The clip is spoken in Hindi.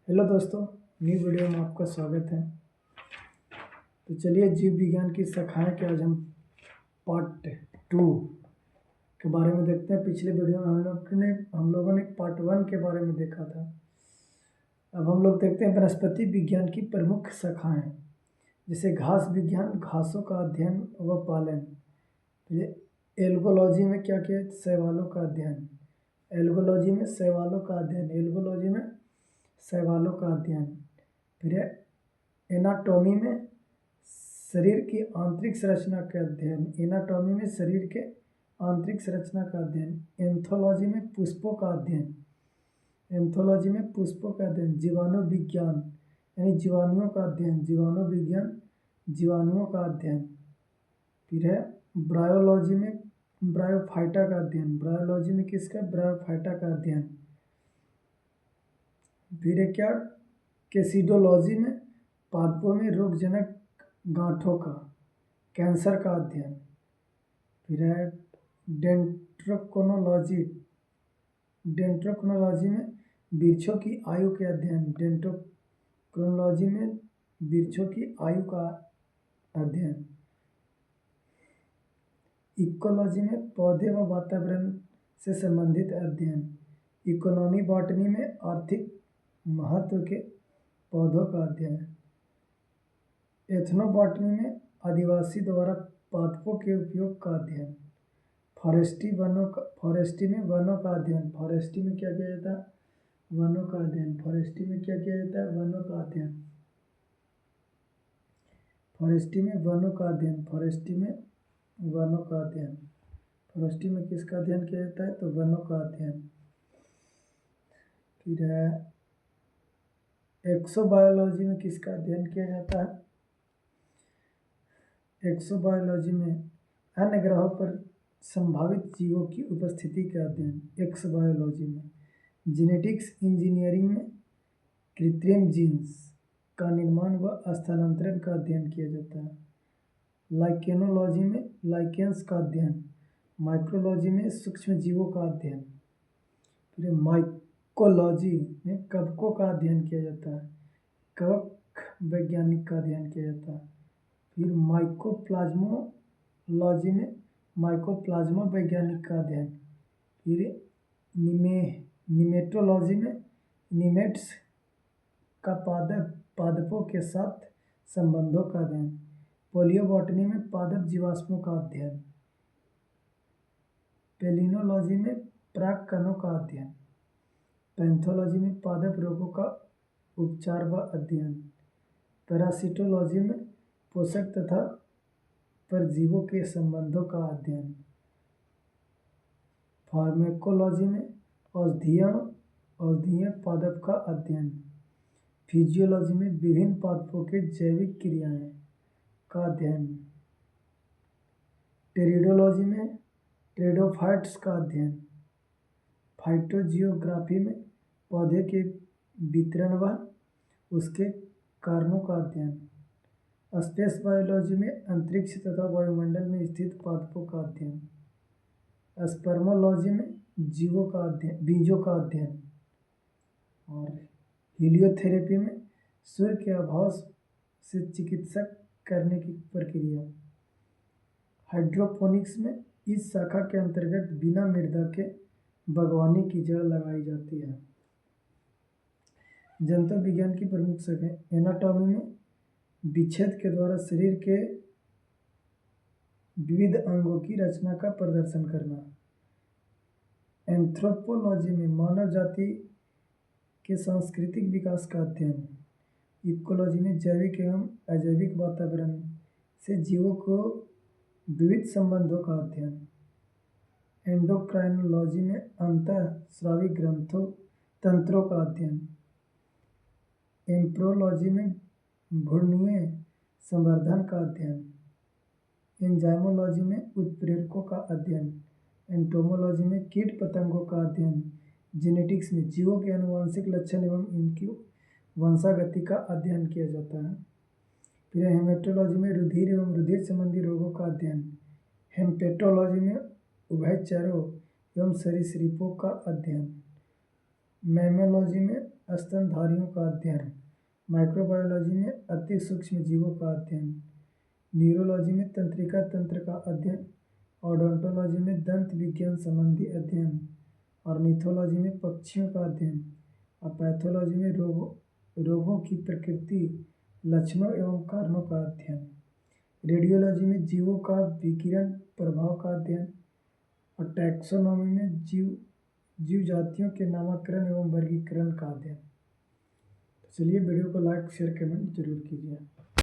हेलो दोस्तों, न्यू वीडियो में आपका स्वागत है। तो चलिए जीव विज्ञान की शाखाएं के आज हम पार्ट 2 के बारे में देखते हैं। पिछले वीडियो में हम लोगों ने पार्ट 1 के बारे में देखा था। अब हम लोग देखते हैं वनस्पति विज्ञान की प्रमुख शाखाएं, जैसे घास विज्ञान, घासों का अध्ययन व पालन। एल्गोलॉजी में क्या किया? शैवालों का अध्ययन। एल्गोलॉजी में शैवालों का अध्ययन। एल्गोलॉजी में शैवालों का अध्ययन। फिर एनाटॉमी में शरीर की आंतरिक संरचना का अध्ययन। एनाटॉमी में शरीर के आंतरिक संरचना का अध्ययन। एंथोलॉजी में पुष्पों का अध्ययन। एंथोलॉजी में पुष्पों का अध्ययन। जीवाणु विज्ञान यानी जीवाणुओं का अध्ययन। जीवाणु विज्ञान, जीवाणुओं का अध्ययन। फिर है ब्रायोलॉजी में ब्रायोफाइटा का अध्ययन। ब्रायोलॉजी में किसका? ब्रायोफाइटा का अध्ययन। फिर है क्या? कैसिडोलॉजी में पादपों में रोगजनक गांठों का, कैंसर का अध्ययन। फिर है डेंट्रोक्रोनोलॉजी। डेंट्रोक्रोनोलॉजी में वृक्षों की आयु के अध्ययन। डेंट्रोक्रोनोलॉजी में वृक्षों की आयु का अध्ययन। इकोलॉजी में पौधे व वातावरण से संबंधित अध्ययन। इकोनॉमी बॉटनी में आर्थिक महत्व के पौधों का अध्ययन। एथनोबॉटनी में आदिवासी द्वारा पादपों के उपयोग का अध्ययन। फॉरेस्ट्री में वनों का अध्ययन। फॉरेस्ट्री में क्या किया जाता है? वनों का अध्ययन। फॉरेस्ट्री में क्या किया जाता है? वनों का अध्ययन। फॉरेस्ट्री में वनों का अध्ययन। फॉरेस्ट्री में वनों का अध्ययन। फॉरेस्ट्री में किसका अध्ययन किया जाता है? तो वनों का अध्ययन। फिर है एक्सोबायोलॉजी में किसका अध्ययन किया जाता है? एक्सोबायोलॉजी में अन्य ग्रहों पर संभावित जीवों की उपस्थिति का अध्ययन। एक्सोबायोलॉजी में जेनेटिक्स इंजीनियरिंग में कृत्रिम जीन्स का निर्माण व स्थानांतरण का अध्ययन किया जाता है। लाइकेनोलॉजी में लाइकेंस का अध्ययन। माइक्रोलॉजी में सूक्ष्म जीवों का अध्ययन। फिर माइकोलॉजी में कवकों का अध्ययन किया जाता है। कवक वैज्ञानिक का अध्ययन किया जाता है। फिर माइकोप्लाज्मोलॉजी में माइकोप्लाज्मा वैज्ञानिक का अध्ययन। फिर निमेटोलॉजी में निमेट्स का पादपों के साथ संबंधों का अध्ययन। पोलियोबॉटनी में पादप जीवाश्मों का अध्ययन। पेलिनोलॉजी में पराग कणों का अध्ययन। पैथोलॉजी में पादप रोगों का उपचार व अध्ययन। पैरासिटोलॉजी में पोषक तथा परजीवों के संबंधों का अध्ययन। फार्मेकोलॉजी में औषधीय पादप का अध्ययन। फिजियोलॉजी में विभिन्न पादपों के जैविक क्रियाएं का अध्ययन। टेरिडोलॉजी में टेरिडोफाइट्स का अध्ययन। फाइटोजियोग्राफी में पौधे के वितरण व उसके कारणों का अध्ययन। स्पेस बायोलॉजी में अंतरिक्ष तथा वायुमंडल में स्थित पादपों का अध्ययन। स्पर्मोलॉजी में बीजों का अध्ययन। और हीलियोथेरेपी में सूर्य के अभाव से चिकित्सा करने की प्रक्रिया। हाइड्रोपोनिक्स में इस शाखा के अंतर्गत बिना मृदा के बागवानी की जड़ लगाई जाती है। जंतु विज्ञान की प्रमुख शाखाएं। एनाटॉमी में विच्छेद के द्वारा शरीर के विविध अंगों की रचना का प्रदर्शन करना। एंथ्रोपोलॉजी में मानव जाति के सांस्कृतिक विकास का अध्ययन। इकोलॉजी में जैविक एवं अजैविक वातावरण से जीवों को विविध संबंधों का अध्ययन। एंडोक्राइनोलॉजी में अंतःस्रावी तंत्रों का अध्ययन। एम्ब्रोलॉजी में भ्रूणीय संवर्धन का अध्ययन। एंजाइमोलॉजी में उत्प्रेरकों का अध्ययन। एंटोमोलॉजी में कीट पतंगों का अध्ययन। जेनेटिक्स में जीवों के आनुवंशिक लक्षण एवं इनकी वंशागति का अध्ययन किया जाता है। फिर हेमेटोलॉजी में रुधिर एवं रुधिर संबंधी रोगों का अध्ययन। हेम्पेटोलॉजी में उभयचरों एवं सरीसृपों का अध्ययन। मैमोलॉजी में स्तनधारियों का अध्ययन, माइक्रोबायोलॉजी में अति सूक्ष्म जीवों का अध्ययन, न्यूरोलॉजी में तंत्रिका तंत्र का अध्ययन, ओडोंटोलॉजी में दंत विज्ञान संबंधी अध्ययन, ऑर्निथोलॉजी में पक्षियों का अध्ययन और पैथोलॉजी में रोगों की प्रकृति, लक्षणों एवं कारणों का अध्ययन, रेडियोलॉजी में जीवों का विकिरण प्रभाव का अध्ययन और टैक्सोनॉमी में जीव जातियों के नामकरण एवं वर्गीकरण का अध्ययन। तो चलिए वीडियो को लाइक शेयर कमेंट जरूर कीजिए।